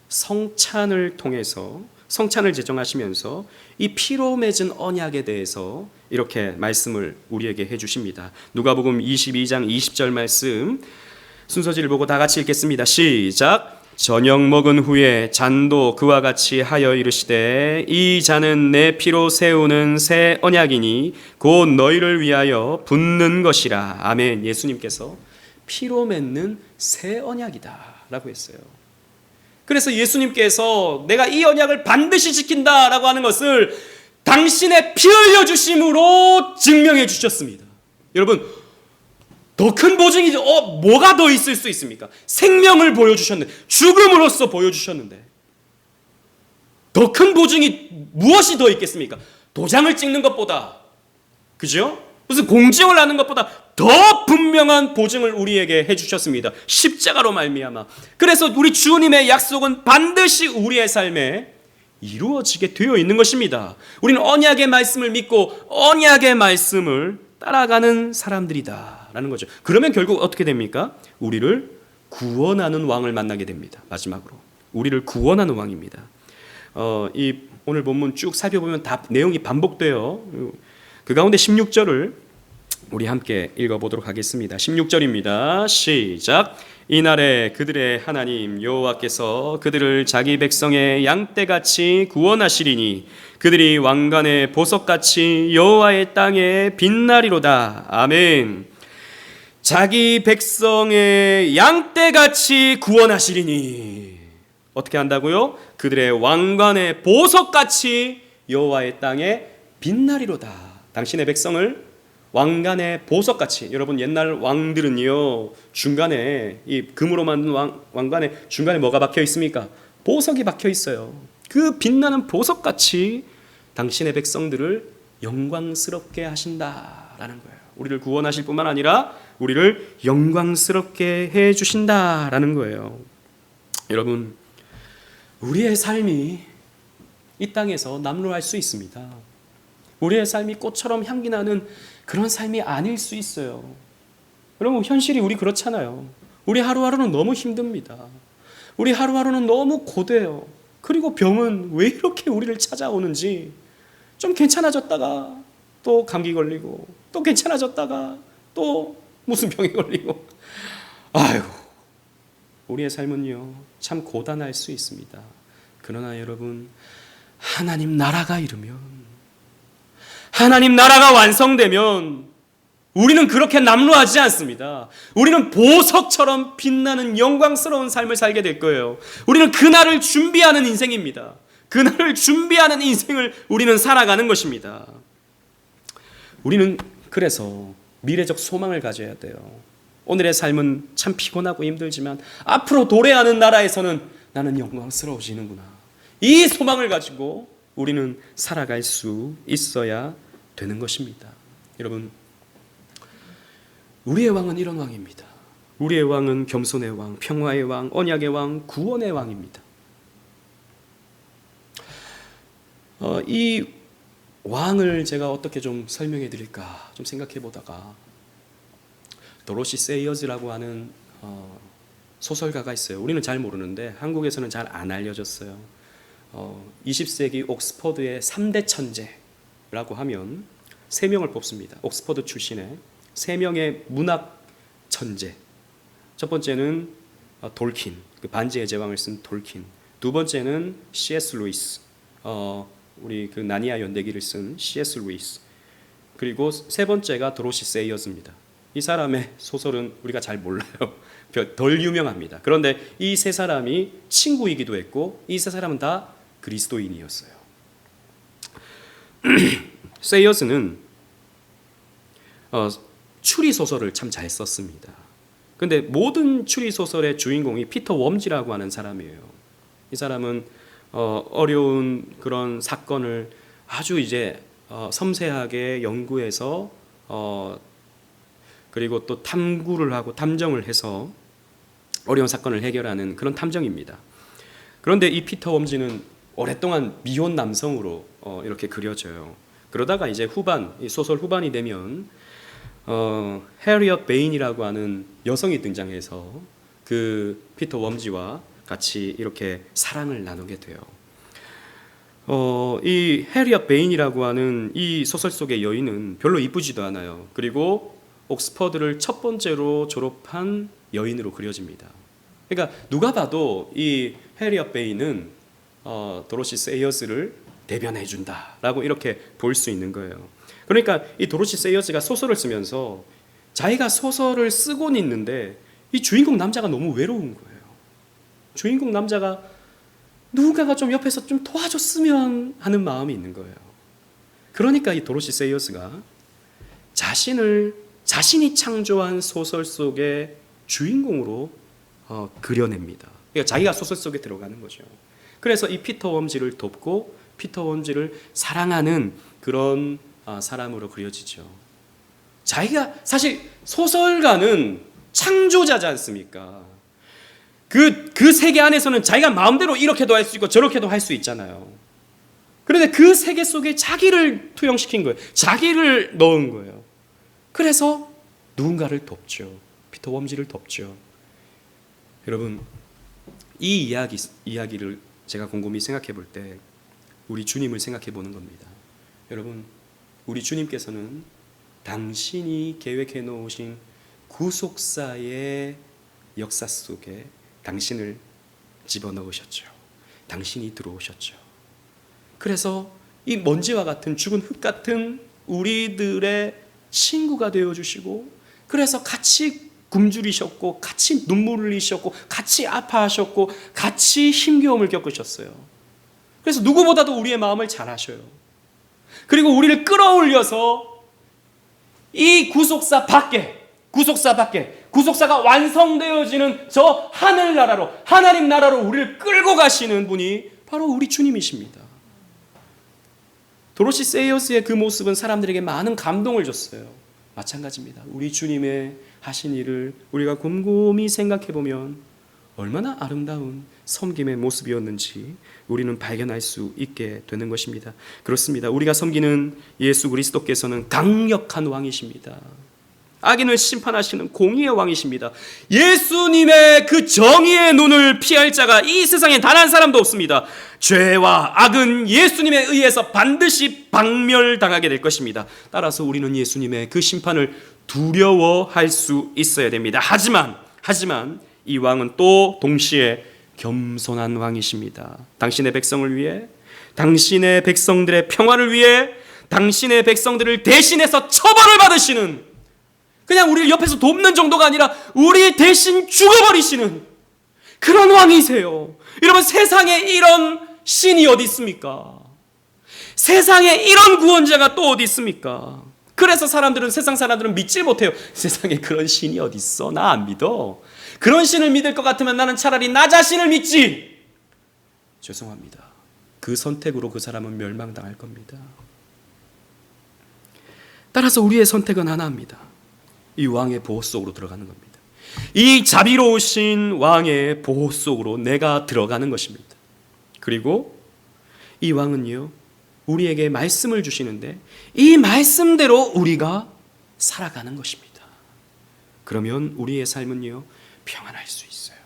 성찬을 통해서 성찬을 제정하시면서 이 피로 맺은 언약에 대해서 이렇게 말씀을 우리에게 해주십니다. 누가복음 22장 20절 말씀 순서지를 보고 다 같이 읽겠습니다. 시작. 저녁 먹은 후에 잔도 그와 같이 하여 이르시되 이 잔은 내 피로 세우는 새 언약이니 곧 너희를 위하여 붓는 것이라. 아멘. 예수님께서 피로 맺는 새 언약이다 라고 했어요. 그래서 예수님께서 내가 이 언약을 반드시 지킨다라고 하는 것을 당신의 피 흘려주심으로 증명해 주셨습니다. 여러분, 더 큰 보증이 뭐가 더 있을 수 있습니까? 생명을 보여주셨는데, 죽음으로써 보여주셨는데 더 큰 보증이 무엇이 더 있겠습니까? 도장을 찍는 것보다, 그죠? 무슨 공증을 하는 것보다 더 분명한 보증을 우리에게 해주셨습니다. 십자가로 말미암아. 그래서 우리 주님의 약속은 반드시 우리의 삶에 이루어지게 되어 있는 것입니다. 우리는 언약의 말씀을 믿고 언약의 말씀을 따라가는 사람들이다 라는 거죠. 그러면 결국 어떻게 됩니까? 우리를 구원하는 왕을 만나게 됩니다. 마지막으로 우리를 구원하는 왕입니다. 이 오늘 본문 쭉 살펴보면 다 내용이 반복돼요. 그 가운데 16절을 우리 함께 읽어보도록 하겠습니다. 16절입니다. 시작. 이날에 그들의 하나님 여호와께서 그들을 자기 백성의 양떼같이 구원하시리니 그들이 왕관의 보석같이 여호와의 땅에 빛나리로다. 아멘. 자기 백성의 양떼같이 구원하시리니 어떻게 한다고요? 그들의 왕관의 보석같이 여호와의 땅에 빛나리로다. 당신의 백성을 왕관의 보석같이. 여러분, 옛날 왕들은요 중간에 이 금으로 만든 왕관에 중간에 뭐가 박혀 있습니까? 보석이 박혀 있어요. 그 빛나는 보석같이 당신의 백성들을 영광스럽게 하신다라는 거예요. 우리를 구원하실 뿐만 아니라 우리를 영광스럽게 해주신다라는 거예요. 여러분, 우리의 삶이 이 땅에서 남루할 수 있습니다. 우리의 삶이 꽃처럼 향기 나는 그런 삶이 아닐 수 있어요. 여러분, 현실이 우리 그렇잖아요. 우리 하루하루는 너무 힘듭니다. 우리 하루하루는 너무 고돼요. 그리고 병은 왜 이렇게 우리를 찾아오는지, 좀 괜찮아졌다가 또 감기 걸리고, 또 괜찮아졌다가 또 무슨 병에 걸리고, 아이고, 우리의 삶은요 참 고단할 수 있습니다. 그러나 여러분, 하나님 나라가 이르면, 하나님 나라가 완성되면 우리는 그렇게 남루하지 않습니다. 우리는 보석처럼 빛나는 영광스러운 삶을 살게 될 거예요. 우리는 그날을 준비하는 인생입니다. 그날을 준비하는 인생을 우리는 살아가는 것입니다. 우리는 그래서 미래적 소망을 가져야 돼요. 오늘의 삶은 참 피곤하고 힘들지만 앞으로 도래하는 나라에서는 나는 영광스러워지는구나. 이 소망을 가지고 우리는 살아갈 수 있어야 되는 것입니다. 여러분, 우리의 왕은 이런 왕입니다. 우리의 왕은 겸손의 왕, 평화의 왕, 언약의 왕, 구원의 왕입니다. 이 왕을 제가 어떻게 좀 설명해 드릴까 좀 생각해 보다가 도로시 세이어즈라고 하는 소설가가 있어요. 우리는 잘 모르는데 한국에서는 잘 안 알려졌어요. 20세기 옥스퍼드의 3대 천재라고 하면 3명을 뽑습니다. 옥스퍼드 출신의 3명의 문학 천재. 첫 번째는 돌킨, 그 반지의 제왕을 쓴 돌킨. 두 번째는 C.S. 루이스, 우리 그 나니아 연대기를 쓴 C.S. 루이스. 그리고 세 번째가 도로시 세이어즈입니다. 이 사람의 소설은 우리가 잘 몰라요. 덜 유명합니다. 그런데 이 세 사람이 친구이기도 했고 이 세 사람은 다 그리스도인이었어요. 세이어스는 추리 소설을 참 잘 썼습니다. 근데 모든 추리 소설의 주인공이 피터 웜즈라고 하는 사람이에요. 이 사람은 어려운 그런 사건을 아주 이제 섬세하게 연구해서 그리고 또 탐구를 하고 탐정을 해서 어려운 사건을 해결하는 그런 탐정입니다. 그런데 이 피터 웜즈는 오랫동안 미혼 남성으로 이렇게 그려져요. 그러다가 이제 이 소설 후반이 되면 해리엇 베인이라고 하는 여성이 등장해서 그 피터 웜즈와 같이 이렇게 사랑을 나누게 돼요. 이 해리엇 베인이라고 하는 이 소설 속의 여인은 별로 이쁘지도 않아요. 그리고 옥스퍼드를 첫 번째로 졸업한 여인으로 그려집니다. 그러니까 누가 봐도 이 해리엇 베인은 도로시 세이어스를 대변해 준다라고 이렇게 볼 수 있는 거예요. 그러니까 이 도로시 세이어스가 소설을 쓰면서 자기가 소설을 쓰고는 있는데 이 주인공 남자가 너무 외로운 거예요. 주인공 남자가 누군가가 좀 옆에서 좀 도와줬으면 하는 마음이 있는 거예요. 그러니까 이 도로시 세이어스가 자신이 창조한 소설 속의 주인공으로 그려냅니다. 그러니까 자기가 소설 속에 들어가는 거죠. 그래서 이 피터 웜즈를 돕고 피터 웜즈를 사랑하는 그런 사람으로 그려지죠. 자기가 사실 소설가는 창조자지 않습니까? 그 세계 안에서는 자기가 마음대로 이렇게도 할 수 있고 저렇게도 할 수 있잖아요. 그런데 그 세계 속에 자기를 투영시킨 거예요. 자기를 넣은 거예요. 그래서 누군가를 돕죠. 피터 웜즈를 돕죠. 여러분, 이 이야기를 제가 곰곰이 생각해 볼 때 우리 주님을 생각해 보는 겁니다. 여러분, 우리 주님께서는 당신이 계획해 놓으신 구속사의 역사 속에 당신을 집어넣으셨죠. 당신이 들어오셨죠. 그래서 이 먼지와 같은 죽은 흙 같은 우리들의 친구가 되어주시고, 그래서 같이 굶주리셨고 같이 눈물을 흘리셨고 같이 아파하셨고 같이 힘겨움을 겪으셨어요. 그래서 누구보다도 우리의 마음을 잘 아셔요. 그리고 우리를 끌어올려서 이 구속사가 완성되어지는 저 하늘나라로, 하나님 나라로 우리를 끌고 가시는 분이 바로 우리 주님이십니다. 도로시 세이어스의 그 모습은 사람들에게 많은 감동을 줬어요. 마찬가지입니다. 우리 주님의 하신 일을 우리가 곰곰이 생각해 보면 얼마나 아름다운 섬김의 모습이었는지 우리는 발견할 수 있게 되는 것입니다. 그렇습니다. 우리가 섬기는 예수 그리스도께서는 강력한 왕이십니다. 악인을 심판하시는 공의의 왕이십니다. 예수님의 그 정의의 눈을 피할 자가 이 세상에 단 한 사람도 없습니다. 죄와 악은 예수님에 의해서 반드시 박멸당하게 될 것입니다. 따라서 우리는 예수님의 그 심판을 두려워할 수 있어야 됩니다. 하지만 이 왕은 또 동시에 겸손한 왕이십니다. 당신의 백성을 위해, 당신의 백성들의 평화를 위해, 당신의 백성들을 대신해서 처벌을 받으시는, 그냥 우리를 옆에서 돕는 정도가 아니라 우리 대신 죽어버리시는 그런 왕이세요. 여러분, 세상에 이런 신이 어디 있습니까? 세상에 이런 구원자가 또 어디 있습니까? 그래서 세상 사람들은 믿질 못해요. 세상에 그런 신이 어디 있어? 나 안 믿어. 그런 신을 믿을 것 같으면 나는 차라리 나 자신을 믿지. 죄송합니다. 그 선택으로 그 사람은 멸망당할 겁니다. 따라서 우리의 선택은 하나입니다. 이 왕의 보호 속으로 들어가는 겁니다. 이 자비로우신 왕의 보호 속으로 내가 들어가는 것입니다. 그리고 이 왕은요, 우리에게 말씀을 주시는데 이 말씀대로 우리가 살아가는 것입니다. 그러면 우리의 삶은요, 평안할 수 있어요.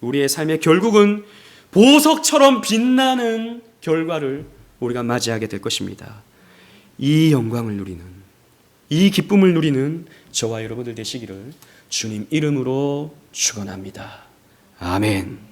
우리의 삶의 결국은 보석처럼 빛나는 결과를 우리가 맞이하게 될 것입니다. 이 영광을 누리는, 이 기쁨을 누리는 저와 여러분들 되시기를 주님 이름으로 축원합니다. 아멘.